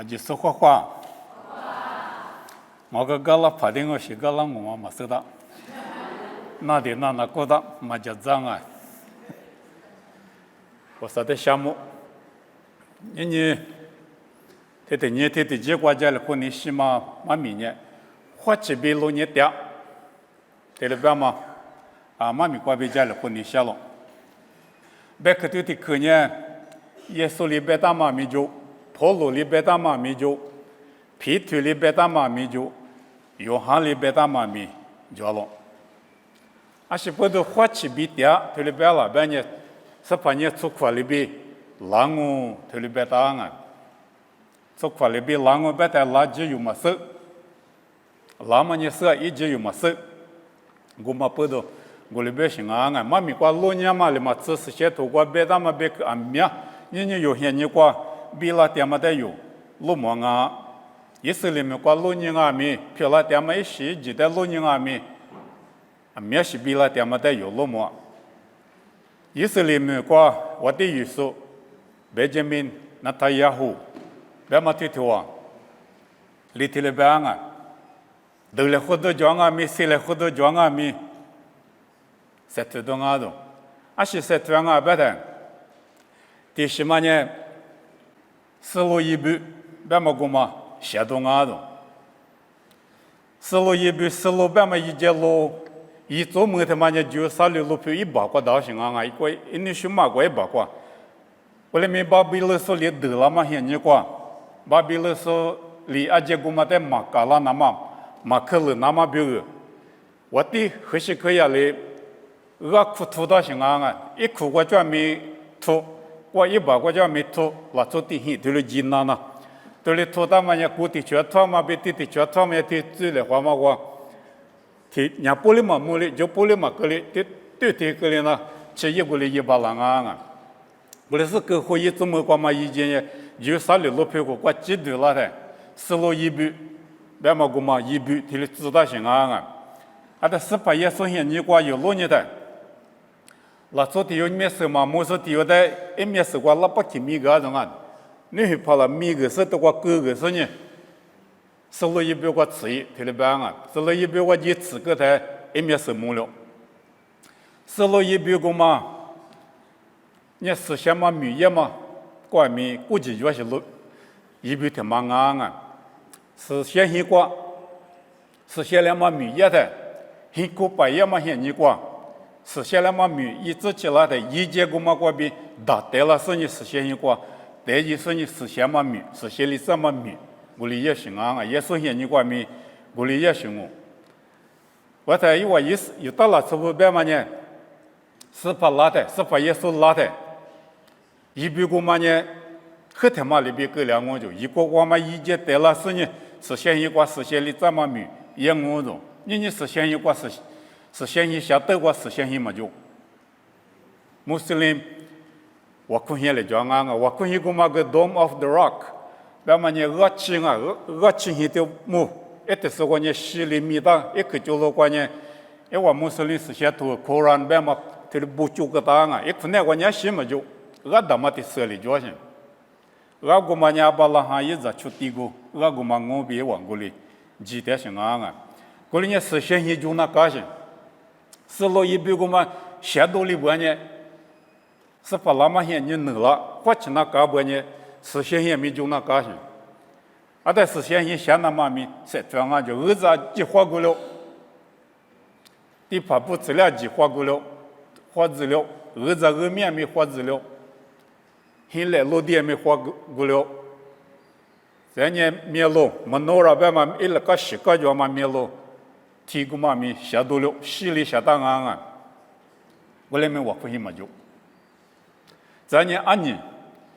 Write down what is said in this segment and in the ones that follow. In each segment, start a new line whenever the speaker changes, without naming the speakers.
就是画画。我个了拍的我是个了我没收到，那的那过的没就脏啊。我说的项目，你结果家里和你西嘛明年，花几笔路你掉，对了吧嘛？妈咪过别家里和你下了，别个对的去年，耶稣里别大妈咪就，保罗里别大妈咪就，彼得里别大妈咪就。约翰里边大妈咪叫了，是不都花起笔点，这里边了边呢，是把你出块里边，狼我这里边大啊，出块里边狼我边在垃圾有么事，狼嘛你是一直有么事，我嘛不都，我里边行啊，妈咪过老年嘛里嘛只是些头过边大嘛边个安面，你有些你过比了点嘛得有，老么啊。意思里面过老年阿米，漂亮点么一时，记得老年阿米，面是比了点么的有了么？意思里面过我的意思，贝聿铭那他也好，别么提头啊，里头里边啊，都来好多讲阿米，谁来好多讲阿米，谁推动阿种，是谁推阿别的，第什么呢？思路一步，别么个嘛？写动啊的，思路一步思路别么一节路，一做梦他妈的就三六路票一百个到行啊，一个你去买过一百个，我来没把比勒说里得了嘛现你个，把比勒说里阿杰古嘛的马嘎拉那么马克勒那么表个，我的还是可以嘞，我苦吐到行啊，一苦我就没吐，我一百个就没吐，我做底线对了艰难呐。对了，拖到嘛呀，估计全拖嘛，别地全拖嘛，地最来话嘛我，提伢玻璃嘛木哩，就玻璃嘛个哩，对个哩呢，吃一个哩一百两啊，不是是个会议怎么过嘛？以前呀，就三六路票个过几多了的，四路一步，别嘛个嘛一步，提了知道行啊，的18也说现你过有路呢的，那昨天有面试嘛，没说第二的，一面试过那不提米个种啊。你去跑了米个是都过哥个是呢，是了一百个词，听了白啊，是了一百个一词个台一面是木了，是了一百个嘛，你实现嘛米业嘛，关米估计就是了，一百天嘛啊，实现一个，实现了嘛米业的，一个半夜嘛现你个，实现了嘛米一直起来的，一节个嘛个比达得了是你实现一个。第一是你实现嘛米，实现了什么米？我里也行啊，也实现你个米，我里也行哦。我在一话意思，有到了之后别嘛呢，是把拉的，是把也是拉的，一百个嘛呢，后头嘛里边够两我就一个我嘛一节得了是呢，实现一个实现了这么米，也我种，你实现一个实现一下得个实现一嘛就，穆斯林。我看见了讲啊，我看见过嘛个 Dome of the Rock， 那么呢，恶情啊，恶情一条木，一直是我呢西里米的，一个就是我呢，因为穆斯林是写图 Quran， 别嘛，这里不就个当啊，一看呢我呢西嘛就，我他妈的设立就行，我个嘛呢把拉哈一直出地个，我个嘛我别忘过哩，记得行啊，过里呢实现一就那个行，是了一百个嘛，写到里边呢。是把那么些你弄了，或者那搞不呢？实现也没就那搞行，但实现也想那么米，实这样就儿子计划过了，第八步资料计划过了，花资料，儿子后面没花资料，现在落地没花过了，这年没落，没弄了别嘛，一那个十个月嘛没落，提个嘛没下多了，心里下当啊，我来没我不行嘛就。这年安年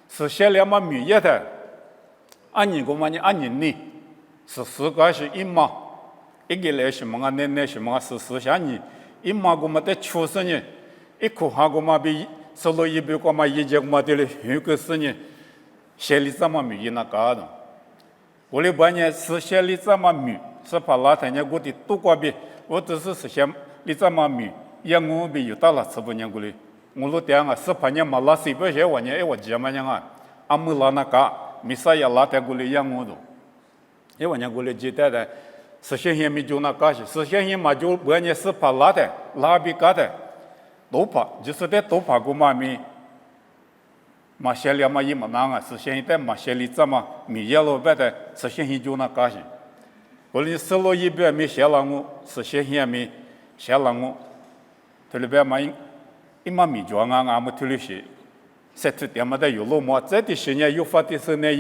是写了嘛米业的，安年个嘛呢安年呢，是四个是一嘛，一个来什么啊，那什么是四下年，一嘛个嘛的出生呢，一口哈个嘛比收了一百个嘛一节个嘛的了，有个是呢，写了这么米那个的，我的半年是写了这么米，是把那天呢我的都过比，我只是写了这么米，也我比有到了这不年过哩。我老爹啊，18年嘛，拉西北些我呢，我姐嘛呢啊，阿姆拉那个，米萨亚拉泰古里养我的，因为人古里记得的，实现现米就那干些，实现现嘛就不然是怕拉的，拉比干的，都怕，就是在都怕过嘛米，嘛些了嘛一嘛那个，实现在嘛些里怎么米也老白的，实现现就那干些，古里十罗一边米些了我，实现现米些了我，这里边嘛一嘛米就俺们这里些。在这点嘛的有落寞，这的些年有发的是那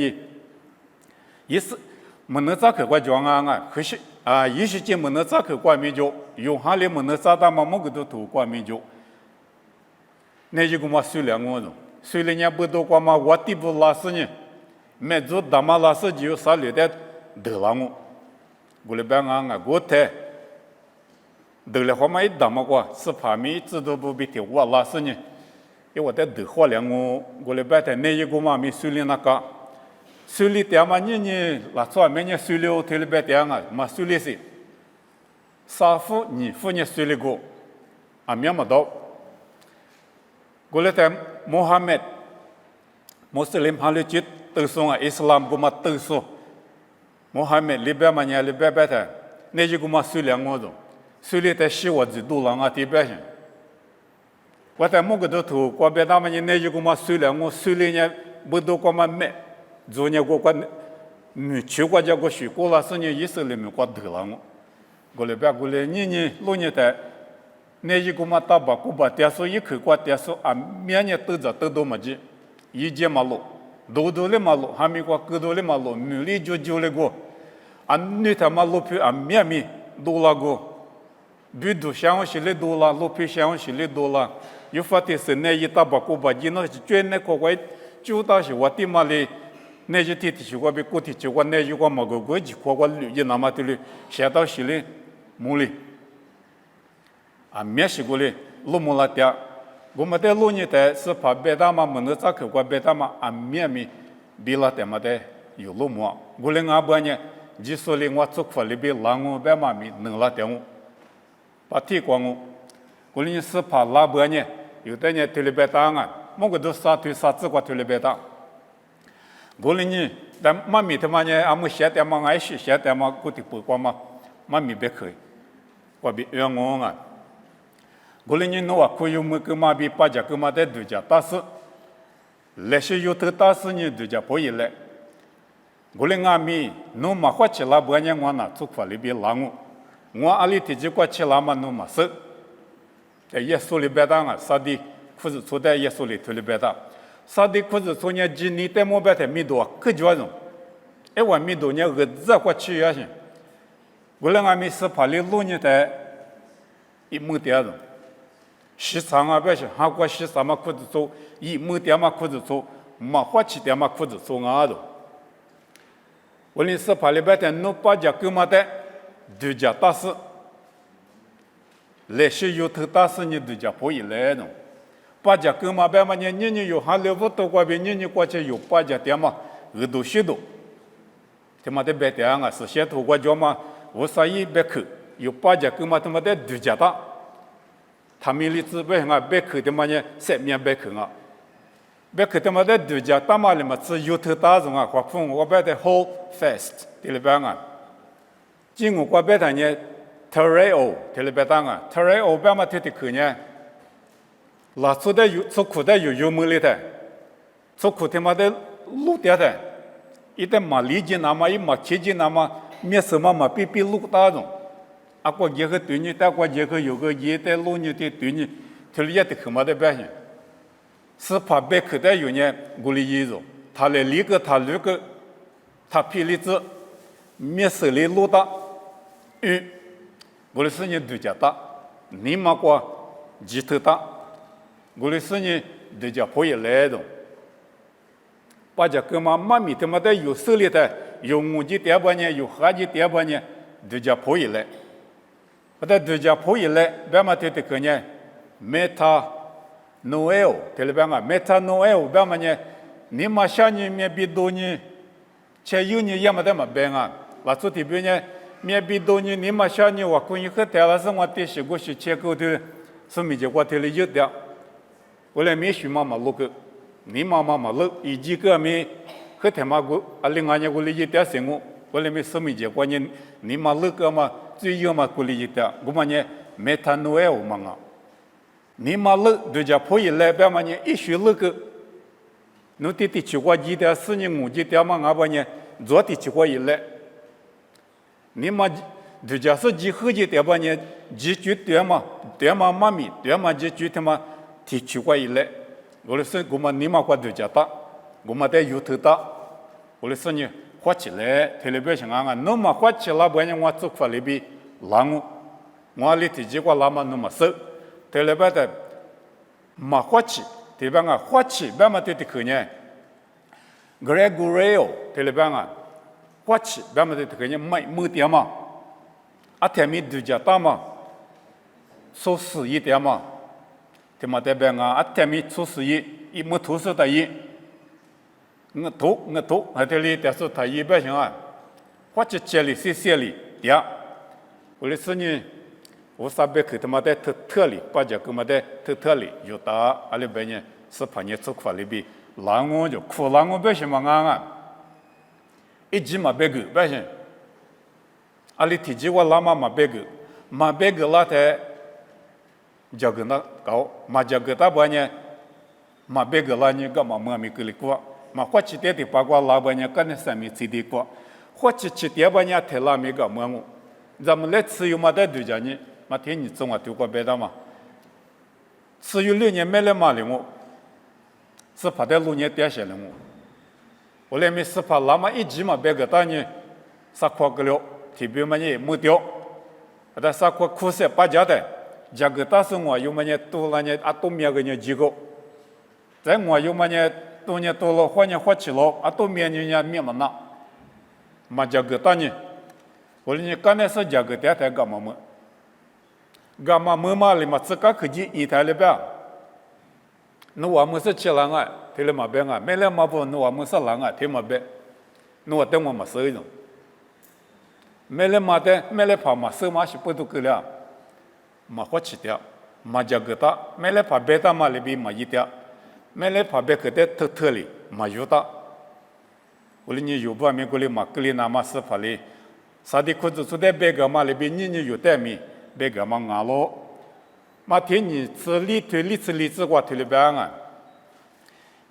也是没能咋去过讲啊，可是啊，一时间没能咋去过民族，有哈里没能咋打嘛，某个都投过民族。那一个嘛虽然我了，虽然人不多过嘛，我地不拉死呢，没做打嘛拉死就啥里的得了我，我里边我太得了话嘛一打嘛过，是怕米知道不比条我拉死呢。因为我在德化两我礼拜天那一个嘛没水里那个，水里点嘛你拉出来没你水里我天礼拜天啊嘛水里是，三副二副你水里过，啊没么到，我礼拜穆罕默德，穆斯林哈里吉都说啊，伊斯兰个嘛都说，穆罕默德礼拜嘛你礼拜天，那一个嘛水两我种，水里在洗我几度了啊地边上。我在某个都头，过别他们那一个嘛，虽然我虽然呢不多过嘛买，昨年我没去过家过去过了是年以色列没过得了我来边过来你老年代那一个嘛大把过把点数一口过点数啊，明年都着都多么子，一节马路，多的马路，还没过更多的马路，没里就那个，啊你他妈路皮啊面多了个，比都想起来多了，路皮想起来多了。有发的是那一大把过把，那是专那个外，就当是我的嘛哩，那些天是我被过天就我那一个嘛个国际过旅游那么的哩，下到是哩，木哩，啊，面是过哩，路木拉点，我们在路呢的是怕别大嘛，门头咋去过别大嘛，啊面比拉点嘛的有路木，我哩俺不呢，就说哩我做法里边拉我别嘛咪能拉点我，把提过我哩是怕拉不呢。有的人推了别当啊，某个都杀推杀子过推了别当。我哩呢，但妈咪他妈呢，俺们写的嘛，爱写的嘛，估计不过嘛，妈咪别可以，我比冤枉啊。我哩呢，我可以么个嘛比把家个嘛的度假大事，那些有头大事呢度假不一来。我哩俺咪，侬嘛花起拉不呢，我拿做法里边拉我阿里提起过起拉嘛，侬嘛是。在耶稣里边当啊，啥的裤子穿在耶稣里头里边当，啥的裤子穿呢？今年在莫边在米多可叫人，一碗米多呢个热过去也行。为了俺们是怕里路呢在一亩点人，市场啊边是韩国市场嘛裤子做一亩点嘛裤子做，嘛花起点嘛裤子做啊的。为了是怕里边在弄把家购买的度假大事。那些有头大事呢，都叫不一来的。把家跟嘛别嘛呢，你有还了不多过边，你过去有把家点嘛，耳朵许多。他妈的别点啊，是先头过叫嘛，我啥也别口，有把家跟嘛他妈的都叫大。他们里子别啊别口的嘛呢，三面别口啊，别口他妈的都叫大嘛里嘛，只有头大种啊，或风我别的 hold fast 的里边啊，今我过别的呢。Terreo， 这里边当啊 ，Terreo 边嘛，他的口呢，拉出的有，出口的有门里的，出口他妈的路点的，一旦嘛理解那么一嘛切解那么，面什么嘛比路大种，啊过一个对你，但过一个有个一的路你的对你，这里也得口嘛的表现，是怕别口的有呢，我的意思，他来理个他那个，他批例子，面手里路大，我的事情都叫大，你嘛过几头大，我的事情都叫不一来的。把这个嘛妈咪他妈的有手里的，有母鸡点半年，有孩子点半年，都叫不一来。不但都叫不一来，别嘛对这个呢，Meta Noel， 这里边啊 Meta Noel， 别嘛呢，你嘛想你面比多呢，且有你也没得嘛别啊，那做这边呢。面比多年，你嘛想你我可以和台湾生活的习惯是切口的，是没结果的了有的。我来没许妈妈录个，你妈妈嘛录，以及个没和他妈个另外个理解点生活，我里面什么结果呢？你嘛那个嘛最有嘛个理解点，我们呢没谈诺埃嘛啊，你嘛那对家破译来边嘛呢一学那个，侬弟弟去过几点4年5几点嘛俺把呢昨天去过一来，你嘛对家是几后几点吧呢几句点嘛妈咪点嘛几句他妈提去过一来，我的说我们你嘛过对家大。我们在有头大，我的说呢，花起来，特别像俺侬嘛花起来，不然我做法里边浪我里头几个浪嘛侬嘛收，特别的嘛花起，特别俺花起，别嘛对的可呢 ，Gregorio， 特别俺花起，别嘛对的可呢，没点嘛，阿天米对家大嘛，说是一点嘛，他妈代表俺阿天米出事一没投诉的一。我读，还这里但是他一般性啊，或者这里些里呀，我的是呢，我上边去他妈的特里，把这个嘛的特里有打，阿里边呢是怕你做法里边，让我就苦让我别什么啊，一直嘛别个别行，阿里提起我拉嘛别个拉的，这个那搞，嘛这个大半呢，嘛别个拉呢干嘛没个里过。嘛，或者点的八卦老板娘跟那上面吃的过，或者吃点把人太拉没个么我，咱们来吃有嘛的对家呢，嘛天你中啊丢过别的嘛，吃有6年买了嘛的我，是怕在6年掉下来我来没是怕拉嘛一直嘛别个大呢，啥块个了，特别嘛呢没掉，但啥块苦涩八家的，价格大是我有嘛呢多了呢啊多面个呢几个，在我有嘛呢。多年多了，花年花起了，啊，多面年面嘛那，嘛这个当年，我呢刚才是这个电台干嘛么？干嘛么嘛里嘛自个可以一台里边，那我们是吃狼啊，听了嘛别啊，没了嘛不，那我们是狼啊，听嘛别，那我等我们收一种，没了嘛的，没了怕嘛收嘛是不都够了，嘛花起掉，嘛这个大，没了怕别的嘛里边嘛一掉。没来旁边可得特里嘛有的，我哩你有不没过哩嘛，过哩那嘛是怕哩，啥的裤子出在别个嘛里边你有带没，别个嘛硬咯，嘛天你吃里子话推里边啊，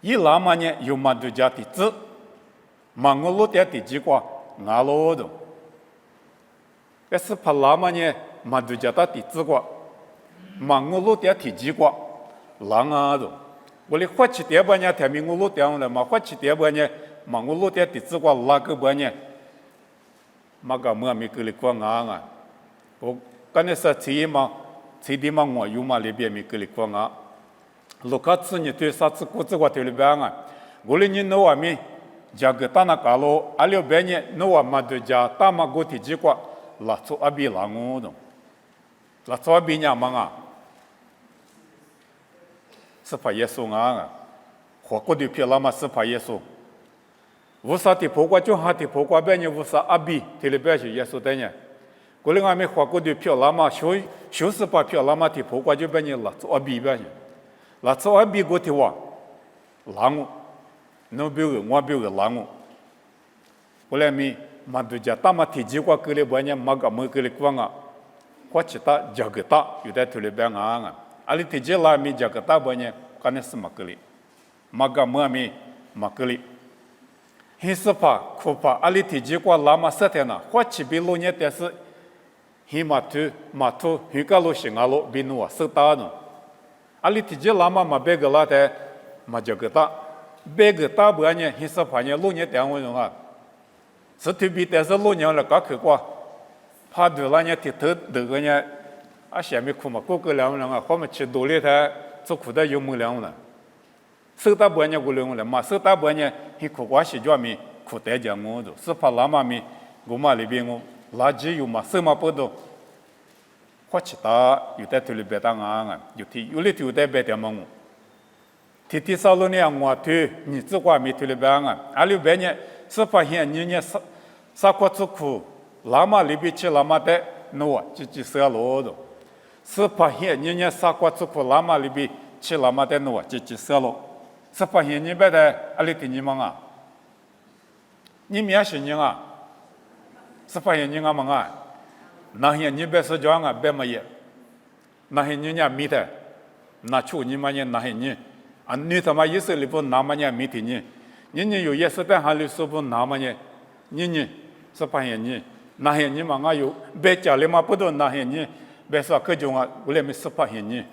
一拉嘛呢有嘛都家的子，嘛我路点的几个硬咯的，但是怕拉嘛呢嘛都家的子个，嘛我路点的几个拉啊的。我哩花起点半年，天明我录点了嘛，花起点半年，嘛我录点的只管拉个半年，嘛个么没个哩光啊！我刚才说吃的嘛我有嘛里边没个哩光啊，路卡吃你对啥子果子我对里边啊，我哩你弄外面，这个大那个咯，阿六半年弄外嘛对家大嘛个体几个，拉出阿比拉我的，拉出阿比伢嘛啊！是怕耶稣啊！活过的票那么是怕耶稣。无啥的破挂就哈的破挂别人无啥阿比，这里边是耶稣的呢。过来我们活过的票那么就是把票那么的破挂就别人拉做阿比别人，拉做阿比过的话，拉我，侬比如我比如拉我。过来咪嘛都讲大嘛提几挂过来别人嘛个没过来光啊，或其他这个大有在这里边啊。阿里提起拉米这个大半年，可能是马格里，马个么米马格里，黑斯帕库帕阿里提起过拉马色天呐，或起比路年但是，黑马图黑个路行阿路比努啊色大呢，阿里提起拉马别个拉的马这个大，别个大半年黑斯帕年路年点我用啊，是特别但是路年了搞去过，怕对拉年提头这个呢。啊，下面苦嘛，个个两啊，后面吃多了他做苦的有没两了，手打半年过两了嘛，手打半年he苦瓜西叫咪苦得讲我都，是怕拉嘛咪我嘛里边我垃圾有嘛，手嘛不多，花起大有在头里边当啊，有里头有在别点嘛我，提少了呢我推你只管没头里边啊，阿里边呢是怕现你啥块做苦，拉嘛里边吃拉嘛的，喏，就少了都。是发现人啥瓜子苦拉嘛里边吃拉嘛的喏，就少了。是发现你别的阿里的你们啊，你面是人啊，是发现人啊嘛啊，那些你别是讲啊，别么也，那些人家米的，那出你嘛也那些人，啊，你他妈意思里不那么也米的人，人有也是在哈里说不那么也，人是发现人，那些人嘛啊有别家里嘛不都那些人，别说各种啊，我来没是发现人，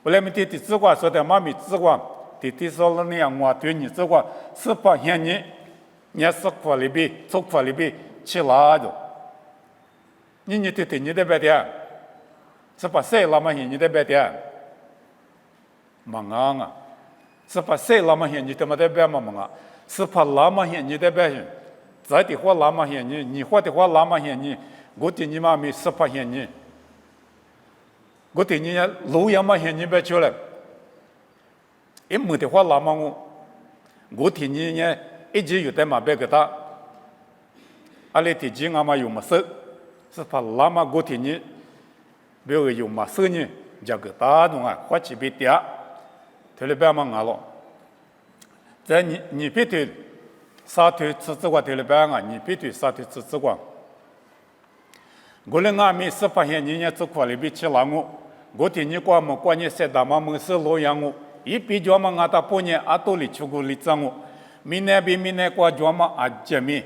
我来没弟弟只管说的妈咪只管。弟弟说了那样话，对你这个是发现你是法里边，从法里边起来的。你对对你的白点，是把谁那么些你的白点，忙啊，是把谁那么些你他妈的白忙啊，是把那么些你的白人，在的话那么些你话的话那么些你，我对你妈咪是发现你，我对你路样么些你别出来。一没的话，那么我听你呢，一直有在马别个他，阿里提起俺们有么事，是怕那么我听你，比如有么事呢，就个他弄啊，花起别点，他那边嘛俺了，在你别对，沙头吃这个他那边啊，你别对沙头吃这个，我那俺们是发现你呢，这块里边吃了我听你管么管你谁大嘛么是洛阳我。一比较嘛，我打半年阿多里出过里脏我，明年比明年过较嘛阿姐妹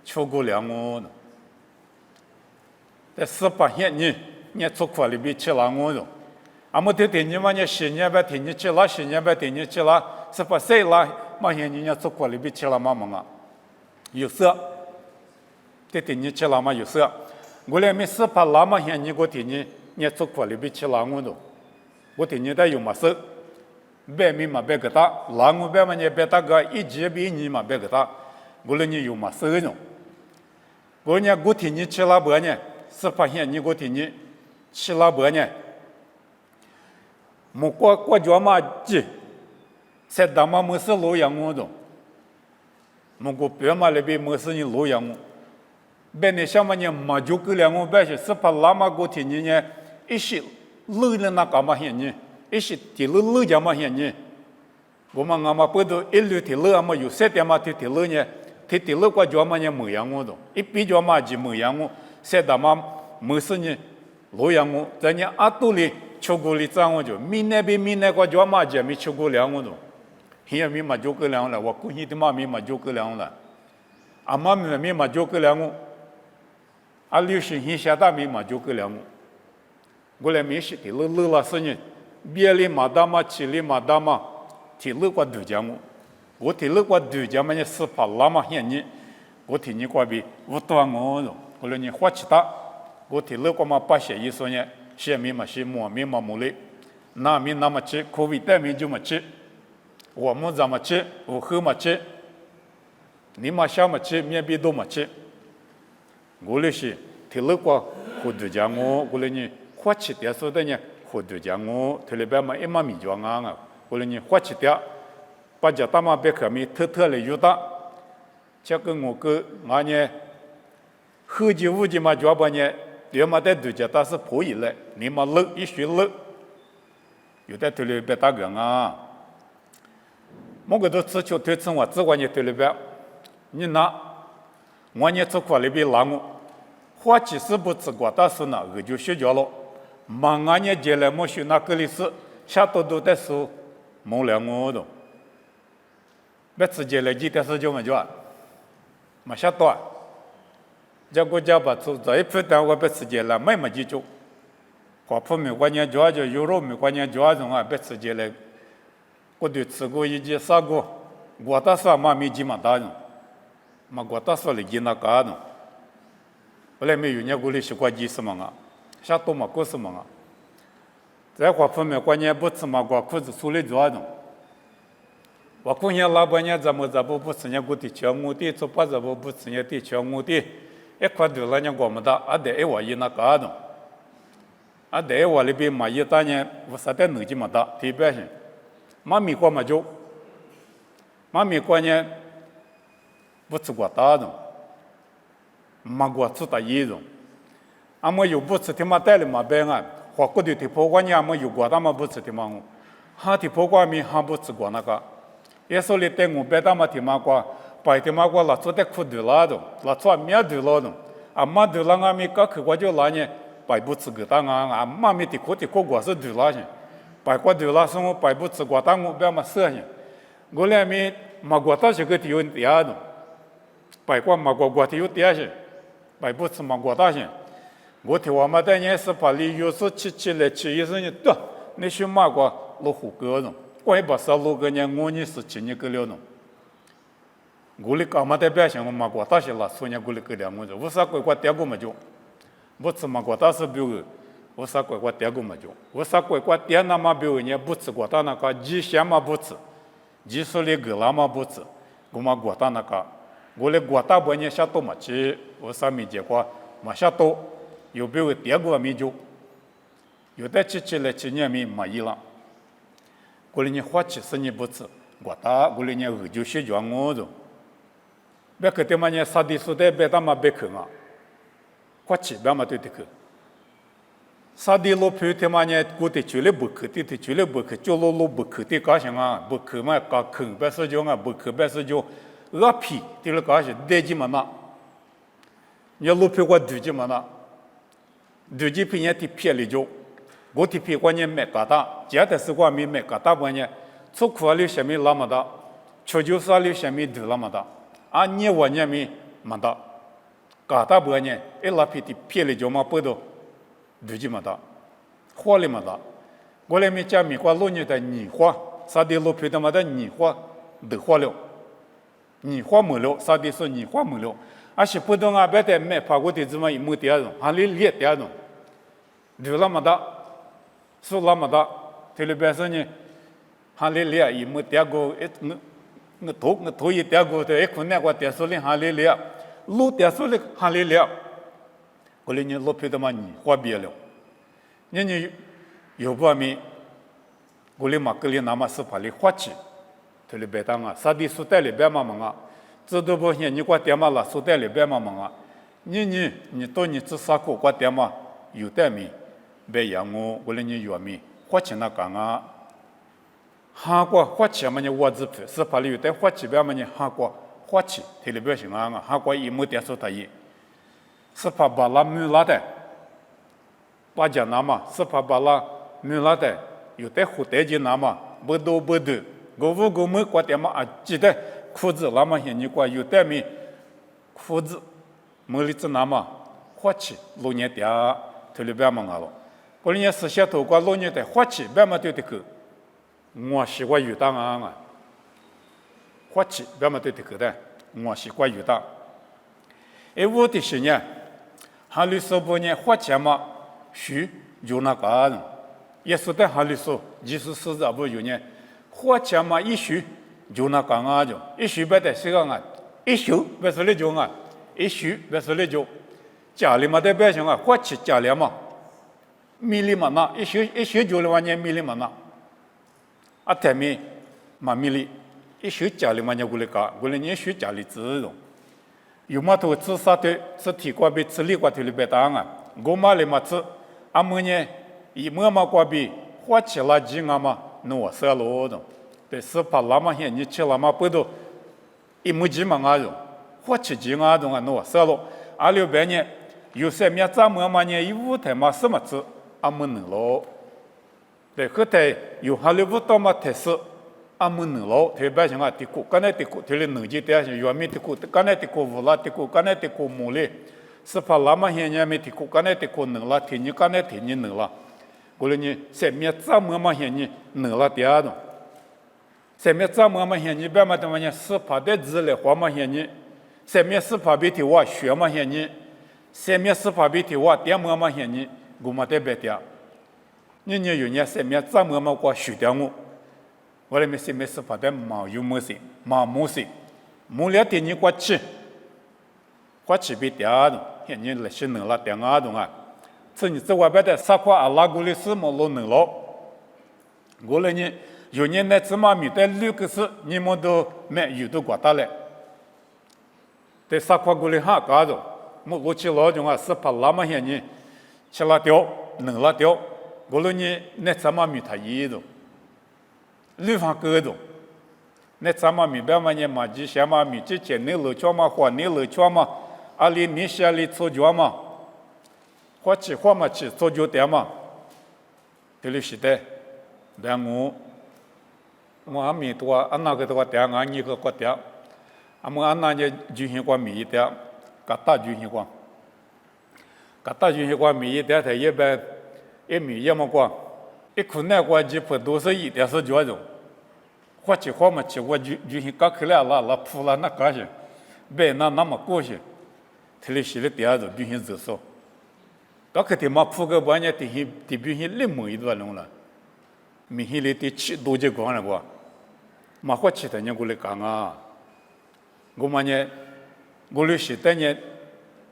出过两我，在18年你出国里边吃了我了，阿么对你嘛你10年别听你吃了10年别听你吃了，18岁了嘛现你出国里边吃了嘛么啊，有色，对你吃了嘛有色，我来没18了嘛现你我听你出国里边吃了我了，我听你的有么事？别米嘛别个他，老我别嘛你别他个一节比你嘛别个他，我了你有嘛事呢？我呢我听你吃了不呢？是发现你我听你吃了不呢？没过脚嘛急，才他妈没事路养我的，没过别嘛那边没事你路养我，别你想嘛你嘛就够了我别是是怕拉嘛我听你呢，一些路了那干嘛现你？一些铁路家嘛现呢，我们俺们不都一路铁路俺们有7点嘛铁路呢，铁路过家嘛呢没养我的，一比较嘛就没养我，7点嘛没事呢，路养我，在你阿多里出过里长我就，明年过家嘛就没出过了我的，现在没嘛就过了了，我估计的嘛没嘛就过了了，阿妈没嘛就过了我，阿刘星现下大没嘛就过了我，我来没事铁路路了是呢。别里马达嘛，去里马达嘛，铁路过都讲我铁路过都讲嘛，你是怕拉嘛现你，我听你过比我多我了，我说你花起大，我铁路过嘛把些意思呢，些米嘛些馍米嘛馍嘞，那米那么吃，可为带米就么吃，我们怎么吃，我喝么吃，你嘛想么吃，面比都么吃，我那是铁路过我都讲我说你花起点说的呢。或者讲我特别嘛一嘛米就昂啊，或者你花起点，把这大嘛别可米特的有的，这个我个俺呢，后几五几嘛就把呢，要么在度假但是可以了，你嘛乐一学乐，有的特别大个啊，我个都只求推称我只管你特别，你拿我呢做块里边拿我，花起是不只管但是呢，我就学着了。忙啊！你接来没学那个历史，下多都在说没了我的，别直接来几天时间么就，没下多，这国家把出这一批单我别直接来，没么记住，华普没关键主就有肉没关键主种啊，别直接来，我对吃过一节啥过，我打算嘛没几么大人，嘛我打算来几那个人，后来没有人家过来习惯几什么啊。下多嘛，过什么啊？在华方面，关键不吃嘛，我裤子出来多少？我过年老板娘怎么不吃人过的全我的，做把子不吃人的全我的，一块多了人我们的，啊得一碗一那个的，啊得一碗里边嘛一大年，我实在能这么大，特别是，妈咪过嘛就，妈咪过年不吃过大的，嘛过吃大一种。俺们有不吃的嘛带了嘛白啊，花过的的破罐呢，俺们有过他们不吃的嘛我，哈的破罐米哈不吃过那个，也说里带我白他们的嘛过，白天嘛我拉做的苦头拉的，拉做面头拉的，啊嘛头拉俺们搞去我就拉呢，白不吃个当啊嘛咪的苦我是头拉些，白过头拉生活白不吃过当我不要嘛色些，我俩咪嘛过到些个地有点的，白过嘛过地有点些，白不吃嘛过到些，我听我们的人是把你有时起来起一声呢，对，你去嘛过老虎哥的，我也把啥老个呢，我呢是起你个了的。我哩干嘛代表性嘛？过大些了，所以我哩个两个人，我啥鬼点过么就，我吃嘛过大是比如，我啥鬼点过么就，我啥鬼点那么比如呢？不吃过大那个鸡血嘛不吃，鸡手里个那么不吃，我嘛过大那个，我哩过大不呢下多嘛去，我啥没结果嘛下多，有比如点过没就，有的起来去年没满意了，我哩呢花起是你不吃，过大我哩呢二就学讲我的。别个他妈呢，啥地说的别他妈别去啊，花钱别嘛对的去。啥地路票他妈呢，过得去了不去的，去了不去，就路不去的干什么？不去嘛，干去别是叫啊，不去别是叫，二批的了干什？得几嘛那？你路票我对几嘛那？对几批呢？的骗了就，我的批我呢没搞大，假的是我没搞大不呢？出库里下面那么大，出就啥里下面都那么大。啊，你我呢没没到，搞大不呢？一拉皮的骗了就嘛不到，对几嘛到，花里嘛到，我来没讲美国老年的年花，啥的老皮的嘛的年花都花了，年花没了，啥的说年花没了，而且不懂啊，别的没怕过的怎么一没点种，还里列点种，对那么大，说那么大，这里边说呢，还里列一没点过一我头一点过的，一可能我点数里哈里了，路点数里哈里了，我哩你路皮的嘛你花别了，你有不咪？我哩嘛个哩那么是把哩花起，这里别当啊，啥地苏带里边嘛嘛啊，这都不行，你过点嘛了，苏带里边嘛嘛啊，你到你这啥过过点嘛有点咪，别养我哩你有咪花起那干啊。韩国花钱嘛，你我支票是怕里有的花钱边嘛，你韩国花钱，这里边行啊，韩国一没点数他也，是怕把拉米拉的，把家那嘛，是怕把拉米拉的，有的胡带子那嘛，不多，我们过点嘛啊，记得裤子那么些你过有的没裤子，没里子那嘛花钱，老年点这里边嘛了，过年是些头过老年的花钱边嘛对的去。我习惯有当啊，花钱别么对的个的，我习惯有当。哎，我的是呢，哈里说不呢，花钱嘛，许就那个人，也是在哈里说，就是实在不有呢，花钱嘛一许就那个啊就，一许别的是个啊，一许别说的就啊，一许别说的就，家里嘛的别想啊，花钱家里嘛，米里嘛那，一许就了完呢，米里嘛那。啊，他们嘛米里一学家里嘛人过来搞，过来人学家里自动，有嘛头吃啥的，吃铁锅比吃里锅头里边大啊，我嘛里嘛吃，阿么呢，一么嘛锅比花起垃圾啊嘛，弄色罗的，对，是怕那么些你吃那么不多，一么几嘛啊种，花起几啊种啊弄色罗，阿里边呢，有些面咱么嘛呢，一屋台嘛什么吃，阿么能咯。对，后台有哈利乌多嘛特色，阿门能老，特别像啊，地库，刚才地库，特里能级点像原面地库，刚才地库乌拉地库，刚才地库木嘞，是怕那么些年没地库，刚才地库能啦，天你刚才天你能啦，过来你下面怎么些你能啦点的，下面怎么些你别嘛他妈呢，是怕的字嘞，花嘛些你，下面是怕比提我学嘛些你，下面是怕比提我点么些你，我嘛得别点。你有年生命怎么过学掉我来没生命是怕的毛有么事，毛么事，没了的你过去，过去被掉的，现在来是能了掉啊东啊，这你这外边的啥块阿拉古里是么路能了，我来呢有年那芝麻米的六个是你们都没有都过大了，在啥块古里哈搞着，我过去老种啊是怕那么些人吃了掉，能了掉。我说你那怎么米他一种，绿方各种，那咱们明白嘛？你嘛之前嘛，米之前你路桥嘛，或你路桥嘛，阿里你下里做脚嘛，或起或嘛起做脚点嘛，这里是的，然后我阿米多安那个多点，俺一个个点，俺们安那就就行过米一点，嘎达就行过，嘎达就行过米一点，他一般一米一么过，一困难过几不都是一点是脚种。或起或嘛起，我就刚开来了铺了那个些，别那么过去，他里洗了第二种就行走少，到可天嘛铺个半年，地比行立门一段弄了，明显里的七多就光了过，嘛或起的人过来讲啊，我们呢，我来洗的呢，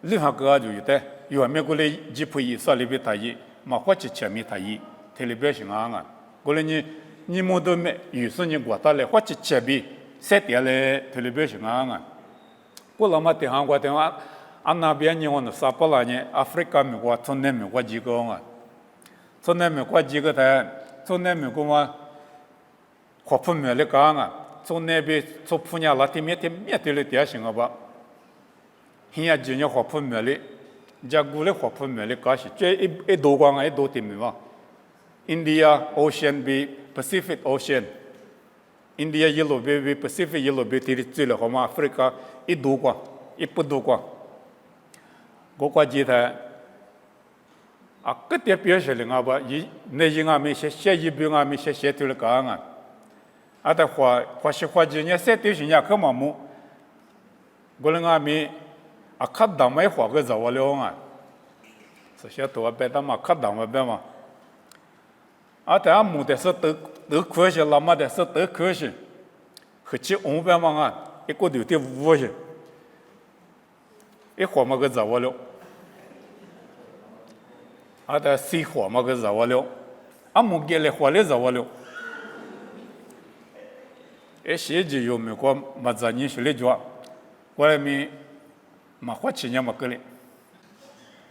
另外个就有的，有面过来几铺一说里边他一，嘛或起前面他一，他里边行啊，过来呢。你们都没，有时你过到来，或者前边三点来，特别喜欢啊。我那么电话过电话，俺那边呢，我那沙巴拉呢，阿非加美国从南美国几个啊，从南美国几个的，从南美国嘛，火盆面的讲啊，从那边从普尼拉面对了点行了吧？现在今年火盆面的，加古的火盆面的讲是，这一多光啊，一多点面嘛。India Ocean 比 Pacific Ocean，India 一路比 Pacific 一路比地理最了好嘛？Africa 一多过，一不多过。我估计他啊，个点表示了啊吧？那人啊没写一边啊没写对了讲啊，啊的话是话今年三对新年可嘛么？我们啊没啊看到没话个找我了啊，是些多白他嘛看到没白嘛？啊，但俺木的是都科学，那么的是都科学，和起红白嘛啊，一个有点无些，一火嘛个找我了，啊的水火嘛个找我了，俺木给来火来找我了，一些就有美国嘛在你手里做，我来咪嘛花钱嘛个嘞，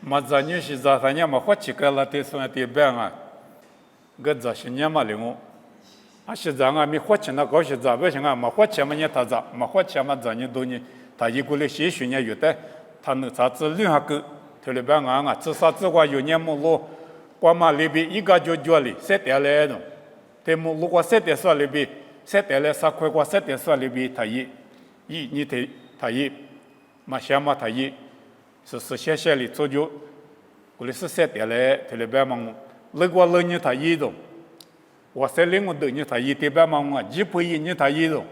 嘛在你是在他年嘛花钱个了，得算得办啊。个早些年嘛，领我，啊，现在啊，没花钱那搞些咋不行啊？没花钱嘛，你他咋？没花钱嘛，咱你多年，他一过来些学年有的，他那啥子另下个，特别办啊，至少只管有年木路，光嘛里边一个就叫里三点来的，对木如果三点算里边，三点来3块过3点算里边，他你得他嘛想嘛他是先里做就，过来是3点来，特别办嘛。如果老人他一种，我在另外头人他一点半嘛我一不一人他一种，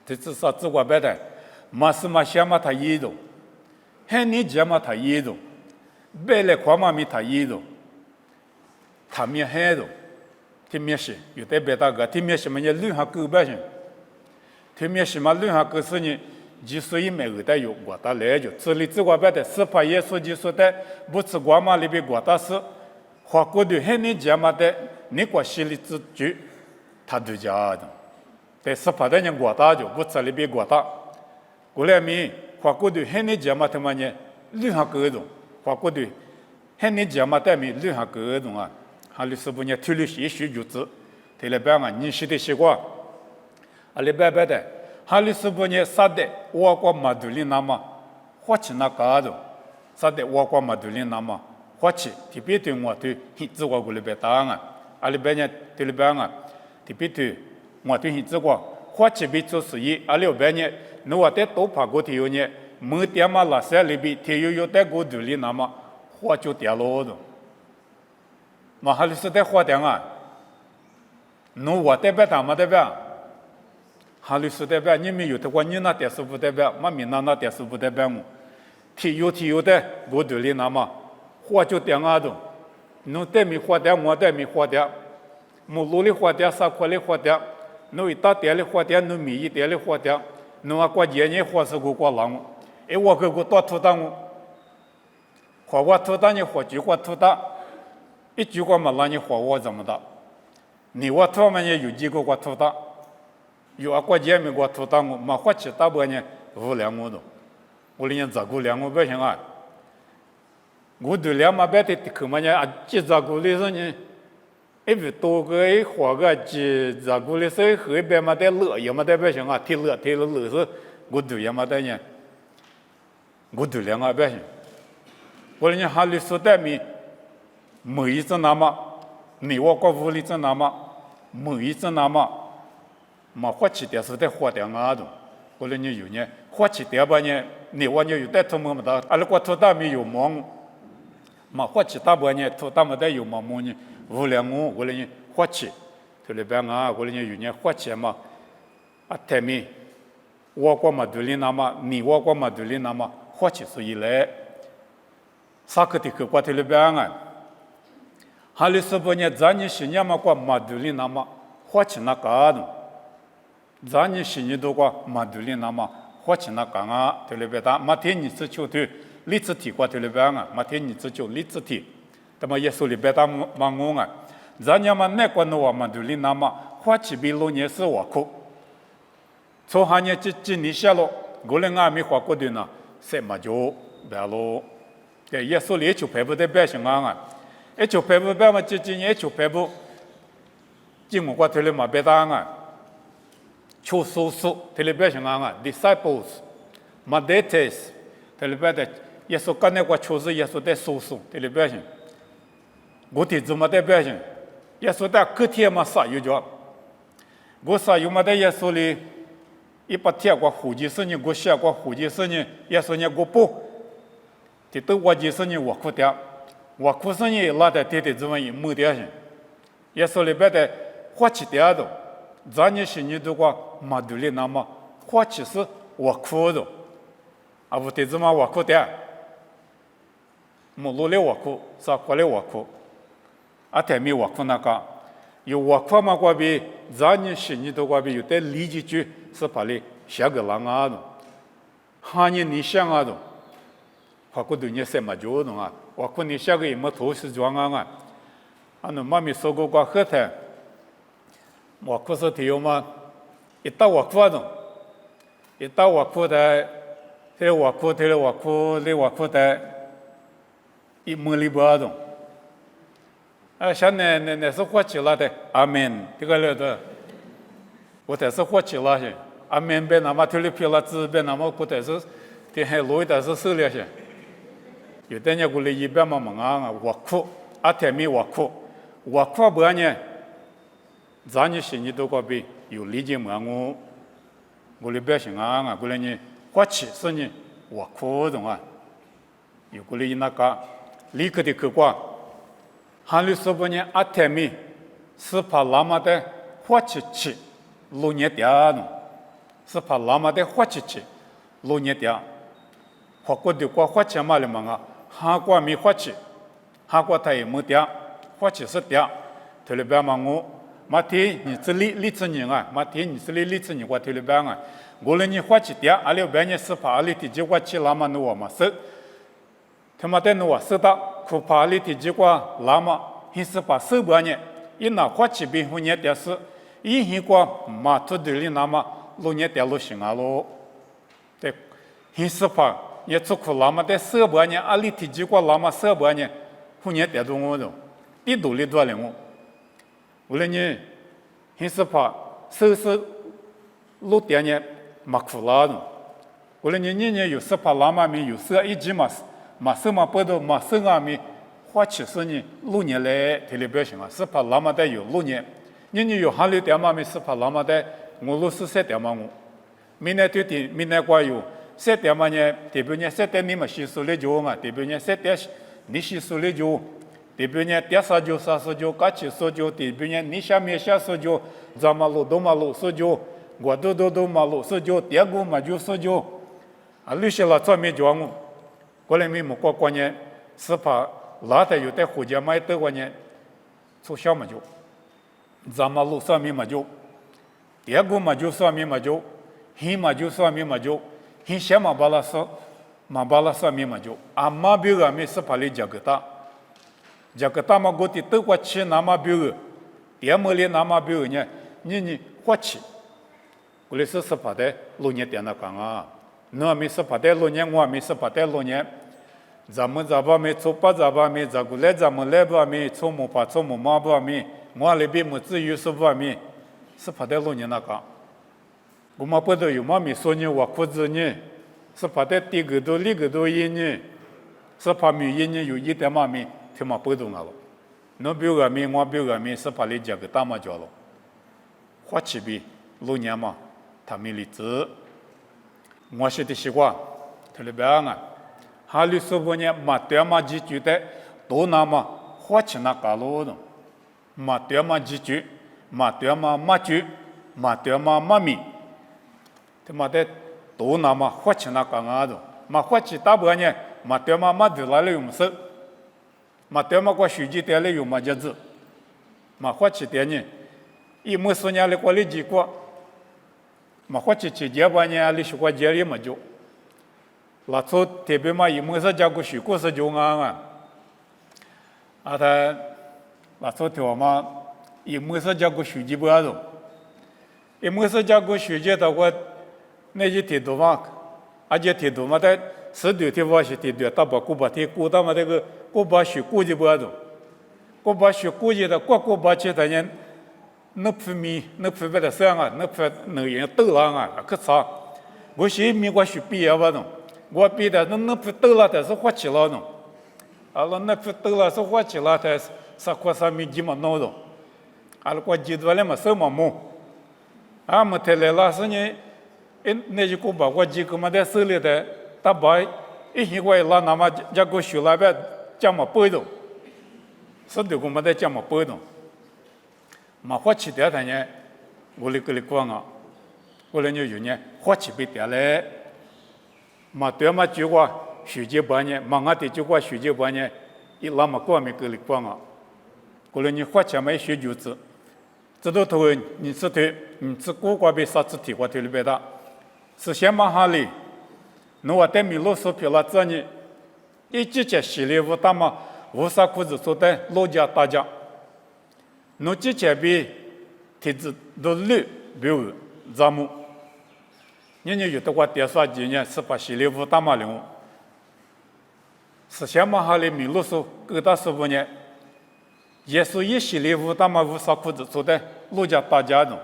这至少只管白的，嘛是嘛想嘛他一种，喊你讲嘛他一种，白来看嘛咪他一种，他面喊种，听面是有的白大哥，听面是么也两下够白行，听面是嘛两下够是呢。几岁以内的有我的来就，这里只管白的18耶稣就说的，不吃光嘛里边我的是。花过的很你讲嘛的，你过心里自觉，他就讲的，但是怕的人过大就不吃里边过大，过来咪花过的很你讲嘛他妈呢，两下各种，花过的很你讲嘛的咪两下各种啊，哈里是不呢推理些许就子，推了办啊，你识的习惯，阿里白白的，哈里是不呢啥的，我过马杜里那么，花钱那个种，啥的我过马杜里那么。花钱特别对我对现在我过来白打啊，阿里边呢对里边啊，特别对我对现在我花钱比做生意，阿里边呢，你我在多跑过天有呢，每天嘛拉山里边天有在过土里那么花就掉落的，嘛还是在花点啊，你我代表他们代表，还是代表你们有的话你那点是不代表，嘛闽南那点是不代表我，天有的过土里那么。花就点啊种，侬对面花点，我对面花点，木路里花点，3块里花点，侬一大点里花点，侬米一点里花点，侬啊过年年花是个过浪，哎我个多土当我，花我土当你花句话土当，一句话嘛让你花我怎么的？你我土嘛也有几个过土当，有啊过年没过土当我，嘛花起大半年5两我都，我连照顾2我不行啊。我对2嘛白的可嘛呢啊，几照顾的是呢，一为多个花个几咋个的时候，后边嘛得乐，也嘛得百姓啊，提乐是，我都也嘛得呢，我都两个百姓。我人家哈里说的咪，每一只那么，你我国屋里只那么，每一只那么，嘛花起点是得花点啊的，我人家有呢，花起点吧呢，你我呢有得土么么的，阿拉国土大咪有忙，嘛花起大吧呢，土大么得有忙么呢？无量我人家花起，就里边啊，我人家有呢花起嘛，啊台面，我国嘛对里那么，你我国嘛对里那么，花起是一类，啥个的去过这里边啊？哈里说不呢，咱你新年嘛过嘛对里那么，花起那个的，咱你新年都过嘛对里那么，花起那个啊，这里边的，嘛天你是就对，历史题过这里边啊，嘛天你是就历史题。那么耶稣里边他忙我啊，咱家嘛那个诺瓦嘛对里那么花起比罗年是我哭，从行业几年下了，我们还没花过的呢，什么就白了。对耶稣里就排不得百姓啊，一就排不百嘛，几年就排不，进我国这里嘛别打啊，求叔叔这里百姓啊 ，disciples， madetes， 这里边的耶稣干那个求是耶稣的叔叔这里百姓。我的怎么的表现？耶稣在隔天嘛撒有着，我撒有嘛的耶稣里，一把天过胡几十年，我写过胡几十年，耶稣呢我不，这都我几十年我苦的，我苦十年拉在天的怎么也没得行，耶稣里边的花起的都，咱你心里都过马杜里那么花起是我苦的，啊不得怎么我苦的，没路里我苦，啥过来我苦。啊，台面我苦那个，有我苦嘛过比，咱你心里头过比有的理解句是把你写个啷个的，哈你想啊的，怕过对你什么就的啊，我苦你写个也没头是装啊，啊那妈咪说过过后台，我苦是提嘛，一到我苦的，一到我苦的，这我苦的我苦的我苦的，一没里不的。像那是活起来的，阿门，这个了的，我才是活起来些，阿门别那么推里皮了，字别那么过的是，这还路的是手了些，有的人过来一边嘛忙啊，我苦，阿天没我苦不呢，咱你心里都个比有理解嘛我里边行啊，过来呢，活起是呢，我苦的啊，有过来那个立刻的去过。哈里说不呢？阿天米是怕拉玛的花气气，路年点呢？是怕拉玛的花气气，路年点。花过的过花钱嘛了嘛啊？哈过没花气，哈过他也没点，花气是点。特里边嘛我，马天你这里次人啊，马天你这里次人我特里边啊，我了你花气点，阿里边呢是怕阿里的结果去拉玛努嘛是，他妈的努是的。苦怕里的结果，那么还是把手把呢，一拿花起边户年的是，一hin过马土地里那么路年的路行啊喽，对，还是怕也做苦那么的手把呢，阿里的结果那么手把呢，户年的东我都，地土里多了我了呢，还是怕手是路的呢，马苦拉的，我了呢年有时怕那么没有时一直嘛。马上嘛不到马上啊咪花70年6年来这里表现啊，是怕那么的有6年，你有哈里点嘛咪是怕那么的我路是3点嘛我，明年对的明年过有3点嘛呢，代表呢3点你们吸收了就嘛，代表呢3点你吸收了就，代表呢第三就30就加起收就，代表呢你下面下收就，咱马路东马路收就，我都马路收就，第二个嘛就收就，啊绿些了专门叫我。过来没过过年，是怕老的有的回家买的过年，从小嘛就，咱们路上面嘛就，第二个嘛就上面嘛就，黑嘛就上面嘛就，黑些嘛巴拉说，嘛巴拉上面嘛就，阿妈表个没是怕来加个大嘛过的都过去那么表个，第二么里那么表个呢，你花起，过来是怕的路年点那讲啊。那没是怕的6年，我没是怕的6年。咱们咋把没做把咋把没咋过来咱们来把没做么把做么嘛把没，我那边么至于是外面是跑在路年那个，我们不都有妈咪说你我裤子呢，是跑在第个多里个多一呢，是跑米一呢有一点妈咪听嘛不懂了，侬表个面我表个面是跑来讲个大嘛叫了，花起比路年嘛，他们例子，我是的习惯，特别啊，哈里说过呢，嘛对嘛几句的，都那么花起那搞路的。嘛对嘛几句，嘛对嘛马句，嘛对嘛马米，他妈的都那么花钱那干啥子？嘛花钱大部分呢，嘛对嘛马对来了用手，嘛对嘛个手机带来用嘛节子，嘛花钱的呢，一没说呢来过来几个，嘛花钱去结婚呢，来学过结里嘛就，那时候特别嘛一没说加个水果是就啊，啊他。那昨天我们一没事加个手机不要动，一没事加个手机的话，那就听到嘛，而且听到嘛，在十多天我是听到，大把古巴天古他妈那个古巴水估计不要动，古巴水估计的古巴去的人，那铺面那铺别的山啊，那铺那人斗浪啊，可差，我是米我水毕业不动，我毕的那铺斗了的是花起了动，啊那铺斗了是花起了的。sa kwa sa mi ji ma no do al kwa ji do le ma so ma mo a ma te le la sa ni ne ji ko ba kwa ji ko ma de so le de ta ba i hi kwa la na ma ja ko shu la ba ja ma po do so de ko ma de ja ma po do ma kwa chi de da ne wo le ko le kwa nga wo le ni yu ne kwa chi bi de le ma de ma ji kwa shu ji ba ne ma nga de ji kwa shu ji ba ne i la ma kwa mi ko le kwa nga过来你花钱买学酒子，这都头你吃头，你吃锅瓜被啥子提过头里边的，是先买下来，侬话在米路手票了这呢，一季节系列五大嘛，五啥裤子说的老家大家，侬季节比提子都绿比如咱们，人家有的话电视机呢是把系列五大嘛了，是先买下来米路手各大师傅呢。也是一系列五大嘛五啥裤子做的陆家大家的，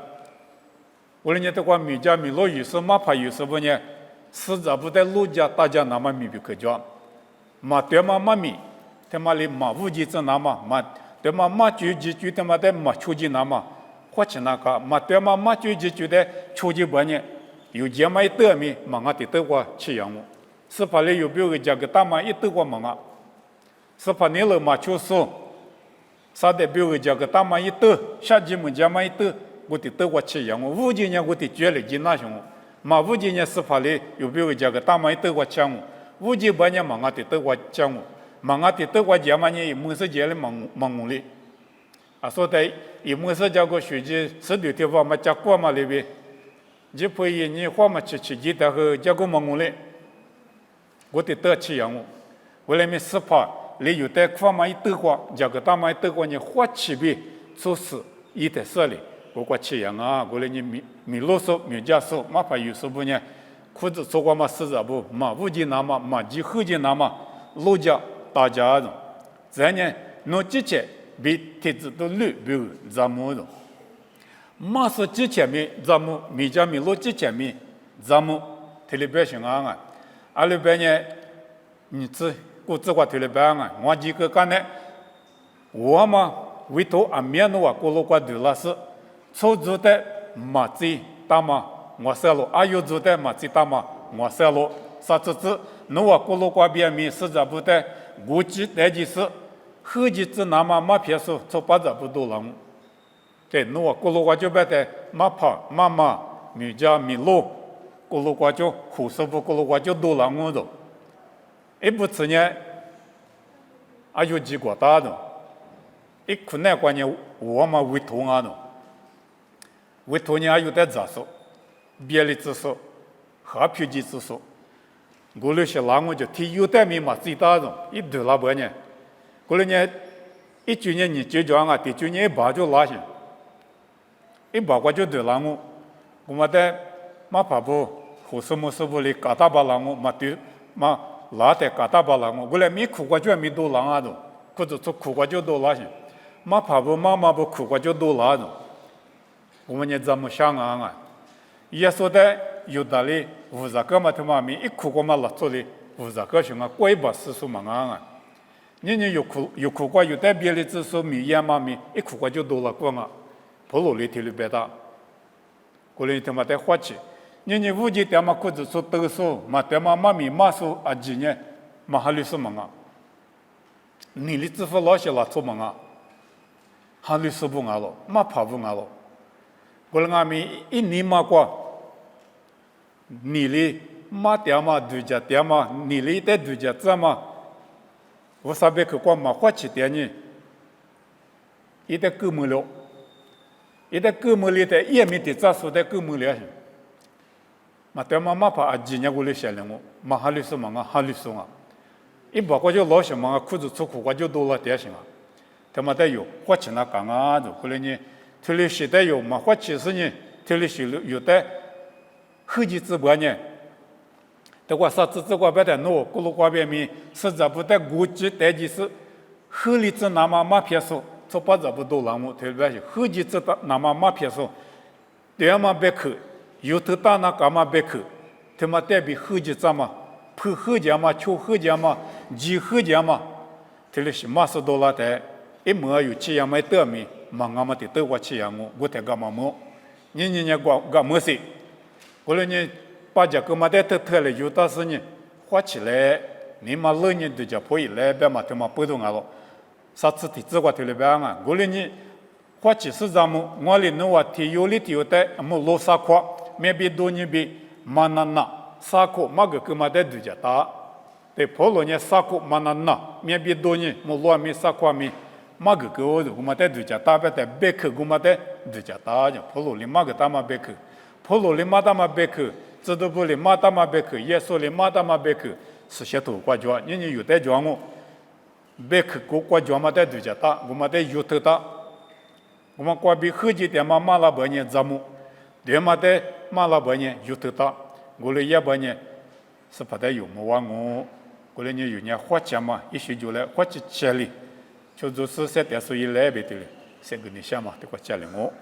我们的话米家米罗有时马怕有时不呢，实在不在陆家大家那么米比可叫，马对嘛马米，他妈的马五级子那么马对嘛马九级就他妈的马初级那么，或者那个马对嘛马九级就的初级不呢，有节嘛一得米马啊的得过吃样么，是怕嘞有别个家个大嘛一得过马啊，是怕你了马秋说。啥的比如讲个大嘛一斗，下季么家嘛一斗，我得斗过吃样，我五几年我得绝了几那熊，嘛五几年是怕嘞，有比如讲个大嘛一斗过抢我，五几半年嘛我得斗过抢我，嘛我得斗过家嘛呢，没事家里忙哩，啊说的也没事家个学习十多天话嘛家过嘛里边，就不一年花嘛吃几的和家个忙哩，我得斗吃样我，为了me是怕。里有的块嘛一斗过，这个大嘛一斗过你花起比做事一点事哩，我过吃样啊，过来你米啰嗦米加嗦，嘛怕有时不呢，裤子做过嘛是咋不嘛五斤那么嘛几后斤那么，路家大家的，这呢侬之前比帖子都绿比如咱们的，嘛是之前米咱们米家米路之前米咱们特别表现啊，阿里边呢你这。我这块头里边啊，我几个干呢，我嘛为头啊面的话，过路过头了是，抽住的马子大嘛，我塞路，啊有住的马子大嘛，我塞路，啥子子，侬话过路过边面是咋不的，我记得就是后几子那么马片数，从八十不多了，对，侬话过路过就别的马跑妈妈米家米路，过路过就苦手不过路过就多了我都。一不吃呢，还有几个大的，一困难关键我们为头啊的，为头呢还有点杂说，别的知识，合皮级知识，我那些那我就提有点密码最大的，一对那半年，过来呢，一九年你就讲啊，第九年一把就拉下，一把我就对那我们的马跑步，和什么师傅里搞大把那我嘛对嘛。拉的嘎达巴拉我，过来没苦瓜就没多拉啊都，或者做苦瓜就多拉些，马怕不妈妈不苦瓜就多了的，我们也怎么想啊？耶稣的有道理，50个嘛他妈咪一苦瓜嘛拉做的50个熊啊，贵把世俗嘛啊！你有苦瓜有代表的指数米样嘛咪一苦瓜就多了光啊，普罗里提里别大，过来他妈在花钱，你五级点嘛裤子说都说嘛点嘛妈咪嘛说啊几年嘛还绿什么啊？你的支付老些拉做嘛啊？还绿什么啊了？嘛怕不啊了？过来俺们一年嘛过。你哩马点嘛对家点嘛，你哩在对家怎么？我啥别去光嘛花起点呢？一代购买了，一代购买了的也没得咋说的购买了，嘛点嘛嘛怕几年过来下来我，嘛哈律师嘛哈律师啊，一包括就老些嘛裤子出苦瓜就多了点行啊，他妈的有花起那干啊，就过来呢，特里现在有嘛花起是呢，特里是有的。后期直播呢，这个啥子这个别的弄，咕噜瓜边面实在不得估计代际是后里子那么马片数，这把这不多了么？特别是后期子那么马片数，对嘛别口，有头大那干嘛别口，他妈代表后期怎么，破后期嘛，求后期嘛，急后期嘛，特别是马是多了的，一毛有七样没得米，嘛俺们得多过七样我才干嘛么？你干么事？过来呢，把这个嘛带特了，有的是呢，花起来，你嘛老年对家可以来别嘛，他嘛不动啊了，啥子的这个头里边啊，过来呢，花起是咱们我里弄话提有里有的，么罗萨夸，没比多年比嘛那萨夸嘛个嘛带对家打，对婆罗呢萨夸嘛那，没比多年么罗米萨夸米。嘛个我嘛带对家打别的别克我嘛带对家打的，婆罗里嘛个打嘛别克。普罗里马达马贝克，知道不里马达马贝克，耶稣里马达马贝克，是些头挂脚，你有带脚我，贝克挂脚嘛带对家打，我嘛带有头打，我们挂比后几天嘛马拉半年怎么，对嘛带马拉半年有头打，我嘞也半年是不带有么玩我，我嘞你有年花钱嘛，一学就来花几千里，就做事些点数一来别的嘞，先给你想嘛，这个家里我。